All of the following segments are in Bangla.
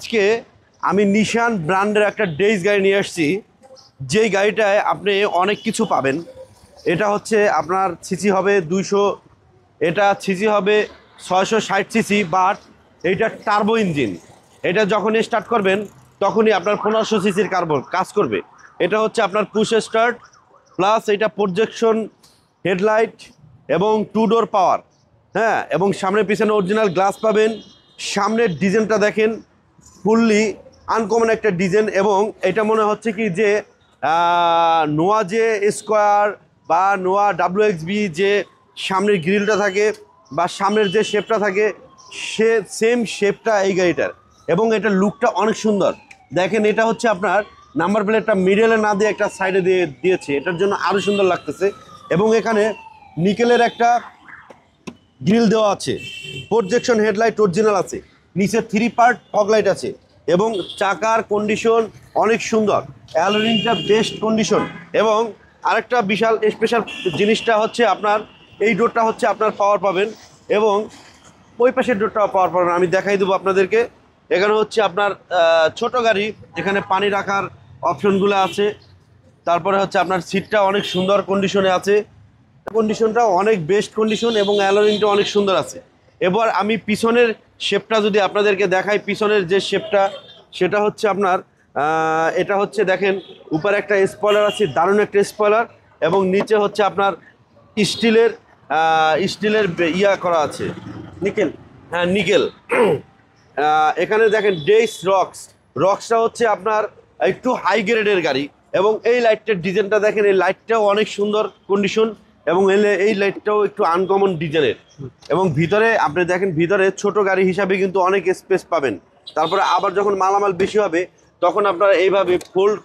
আজকে আমি নিশান ব্র্যান্ডের একটা ডেইস গাড়ি নিয়ে আসছি, যেই গাড়িটায় আপনি অনেক কিছু পাবেন। এটা হচ্ছে আপনার সিসি হবে 200, এটা সিসি হবে 660 সিসি, বাট এইটা টার্বো ইঞ্জিন। এটা যখনই স্টার্ট করবেন তখনই আপনার 1500 সিসির কাজ করবে। এটা হচ্ছে আপনার পুশ স্টার্ট প্লাস এটা প্রজেকশন হেডলাইট এবং 2 ডোর পাওয়ার। হ্যাঁ, এবং সামনে পিছনে অরিজিনাল গ্লাস পাবেন। সামনের ডিজাইনটা দেখেন, ফুললি আনকমন একটা ডিজাইন। এবং এটা মনে হচ্ছে কি যে নোয়া যে স্কোয়ার বা নোয়া WXB যে সামনের গ্রিলটা থাকে বা সামনের যে শেপটা থাকে, সে সেম শেপটা এই গাড়িটার। এবং এটা লুকটা অনেক সুন্দর। দেখেন, এটা হচ্ছে আপনার নাম্বার প্লেটটা মিডলে না দিয়ে একটা সাইডে দিয়েছে, এটার জন্য আরও সুন্দর লাগতেছে। এবং এখানে নিকেলের একটা গ্রিল দেওয়া আছে, প্রজেকশন হেডলাইট অরিজিনাল আছে, নিচে 3 পার্ট ফগ লাইট আছে। এবং চাকার কন্ডিশন অনেক সুন্দর, অ্যালোরিংটা বেস্ট কন্ডিশন। এবং আরেকটা বিশাল স্পেশাল জিনিসটা হচ্ছে আপনার এই ডোরটা হচ্ছে আপনার পাওয়ার পাবেন, এবং ওই পাশের ডোরটাও পাওয়ার পাবেন। আমি দেখাই দেবো আপনাদেরকে। এখানে হচ্ছে আপনার ছোট গাড়ি, এখানে পানি রাখার অপশনগুলো আছে। তারপরে হচ্ছে আপনার সিটটা অনেক সুন্দর কন্ডিশনে আছে, কন্ডিশনটা অনেক বেস্ট কন্ডিশন, এবং অ্যালোরিংটা অনেক সুন্দর আছে। এবার আমি পিছনের শেপটা যদি আপনাদেরকে দেখাই, পিছনের যে শেপটা সেটা হচ্ছে আপনার এটা হচ্ছে দেখেন, উপরে একটা স্পয়লার আছে, দারুণ একটা স্পয়লার। এবং নিচে হচ্ছে আপনার স্টিলের ইয়া করা আছে, নিকেল। হ্যাঁ, নিকেল। এখানে দেখেন ডেইস রক্সটা হচ্ছে আপনার একটু হাই গ্রেডের গাড়ি। এবং এই লাইটটার ডিজাইনটা দেখেন, এই লাইটটাও অনেক সুন্দর কন্ডিশন, এবং এই লাইটটাও একটু আনকমন ডিজাইনের। এবং ভিতরে আপনি দেখেন, ভিতরে ছোট গাড়ি হিসাবে কিন্তু অনেক স্পেস পাবেন। তারপরে আবার যখন মালামাল বেশি হবে তখন আপনারা এইভাবে ফোল্ড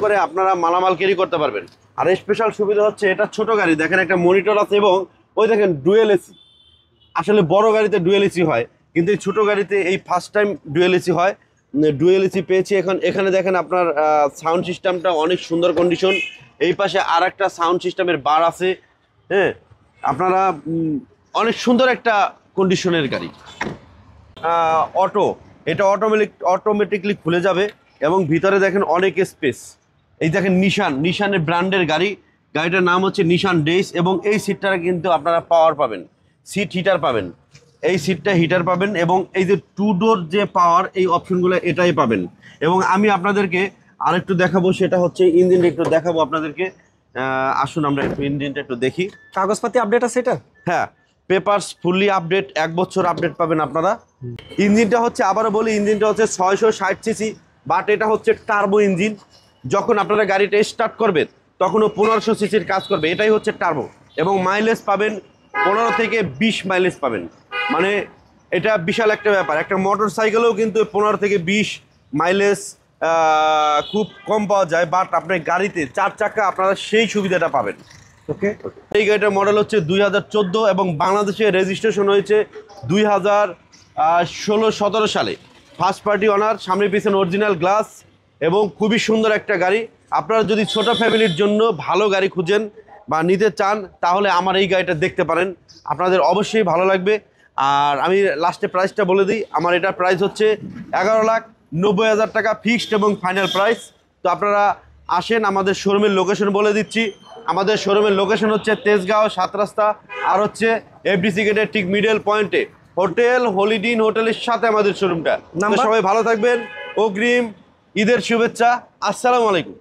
করে আপনারা মালামাল ক্যারি করতে পারবেন। আর স্পেশাল সুবিধা হচ্ছে এটা ছোট গাড়ি, দেখেন একটা মনিটর আছে, এবং ওই দেখেন ডুয়েল এসি। আসলে বড় গাড়িতে ডুয়েল এসি হয়, কিন্তু এই ছোটো গাড়িতে এই ফার্স্ট টাইম ডুয়েল এসি হয়। ডুয়েল এসি পেয়েছি। এখানে দেখেন আপনার সাউন্ড সিস্টেমটা অনেক সুন্দর কন্ডিশন। এই পাশে আর একটা সাউন্ড সিস্টেমের বার আছে। হ্যাঁ, আপনারা অনেক সুন্দর একটা কন্ডিশনের গাড়ি। এটা অটোমেটিকলি খুলে যাবে, এবং ভিতরে দেখেন অনেক স্পেস। এই দেখেন নিশানের ব্র্যান্ডের গাড়িটার নাম হচ্ছে নিশান ডেইস। এবং এই সিটটা কিন্তু আপনারা পাওয়ার পাবেন, সিট হিটার পাবেন, এই সিটটা হিটার পাবেন। এবং এই যে 2 ডোর যে পাওয়ার, এই অপশনগুলো এটাই পাবেন। এবং আমি আপনাদেরকে আরেকটু দেখাবো, সেটা হচ্ছে ইঞ্জিনটা একটু দেখাবো আপনাদেরকে। আসুন আমরা একটু ইঞ্জিনটা একটু দেখি। কাগজপাতি আপডেট আছে এটা? হ্যাঁ, পেপারস ফুললি আপডেট, 1 বছর আপডেট পাবেন আপনারা। ইঞ্জিনটা হচ্ছে, আবারও বলি, ইঞ্জিনটা হচ্ছে 660 সিসি, বাট এটা হচ্ছে টার্বো ইঞ্জিন। যখন আপনারা গাড়িটা স্টার্ট করবেন তখনও 1500 সিসির কাজ করবে, এটাই হচ্ছে টার্বো। এবং মাইলেজ পাবেন 15 থেকে 20 মাইলেজ পাবেন। মানে এটা বিশাল একটা ব্যাপার। একটা মোটর সাইকেলেও কিন্তু 15 থেকে 20 মাইলেজ খুব কম পাওয়া যায়, বাট আপনার গাড়িতে 4 চাকা আপনারা সেই সুবিধাটা পাবেন। ওকে। এই গাড়িটার মডেল হচ্ছে 2014, এবং বাংলাদেশে রেজিস্ট্রেশন হয়েছে 2016-17 সালে। ফার্স্ট পার্টি ওনার, সামনে পিছনে অরিজিনাল গ্লাস, এবং খুবই সুন্দর একটা গাড়ি। আপনারা যদি ছোট ফ্যামিলির জন্য ভালো গাড়ি খুঁজেন বা নিতে চান, তাহলে আমার এই গাড়িটা দেখতে পারেন, আপনাদের অবশ্যই ভালো লাগবে। আর আমি লাস্টে প্রাইসটা বলে দিই। আমার এটার প্রাইস হচ্ছে 11,90,000 টাকা ফিক্সড এবং ফাইনাল প্রাইস। তো আপনারা আসেন, আমাদের শোরুমের লোকেশন বলে দিচ্ছি। আমাদের শোরুমের লোকেশন হচ্ছে তেজগাঁও 7 রাস্তা, আর হচ্ছে এফডিসি গেটের ঠিক মিডল পয়েন্টে হোটেল হলিডে ইন হোটেলের সাথে আমাদের শোরুমটা। সবাই ভালো থাকবেন, অগ্রিম ঈদের শুভেচ্ছা। আসসালামু আলাইকুম।